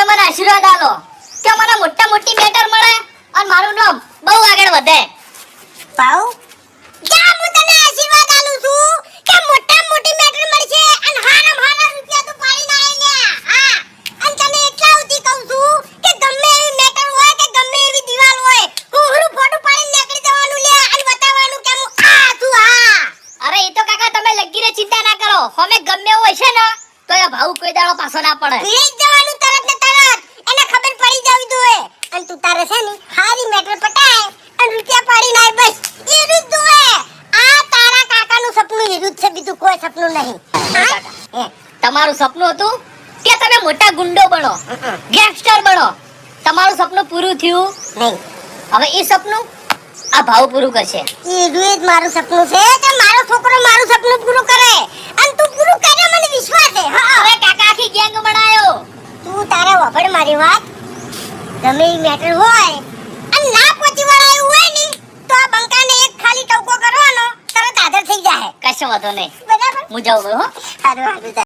મને આશીર્વાદ આલો કે મને મોટા મોટી મેટર મળે અને મારું નામ બહુ આગળ વધે. પાઉ જા હું તને આશીર્વાદ આલું છું કે મોટા મોટી મેટર મળશે અને હારામ હારા રૂપિયા તું પાડી ના લ્યા. હા અને તને એટલા ઉધી કહું છું કે ગમે એવી મેટર હોય કે ગમે એવી દીવાલ હોય હું ફોટો પાડીને નીકળી જવાનું લ્યા અને બતાવવાનું કે હું આ છું. હા અરે એ તો કાકા તમે લગીરે ચિંતા ના કરો, અમે ગમે એવું હશે ને તો એ ભાવ કોઈ દાડો પાછો ના પડે. લઈ જવાનું તરત ને તરત, એને ખબર પડી જાવી જોઈએ. અને તું તારે છે ને હારી મેટર પટાય અને રૂપિયા પાડી નાય, બસ એરું જ જોઈએ. આ તારા કાકાનું સપનું એરું જ છે, બીજું કોઈ સપનું નહીં. કાકા, તમારું સપનું હતું કે તમે મોટા ગુંડો બનો, ગેંગસ્ટર બનો. તમારું સપનું પૂરું થયું નહીં. હવે એ સપનું આ ભાવ પૂરું કરશે. એરું જ મારું સપનું છે કે મારો છોકરો મારું સપનું પૂરું કરે અને તું પૂરું કરે, મને વિશ્વાસ છે. હા હવે કાકા આખી ગેંગ બનાયો. તું તારે વફડ મારી વાત, ગમે એ મેટર હોય અને ના પહોંચી વળાયું હોય ને તો આ બંકાને એક ખાલી ટવકો કરવાનો, તરત હાજર થઈ જાય. કશો વાંધો નહીં, બરાબર? હું જાઉં હો. સારું સારું.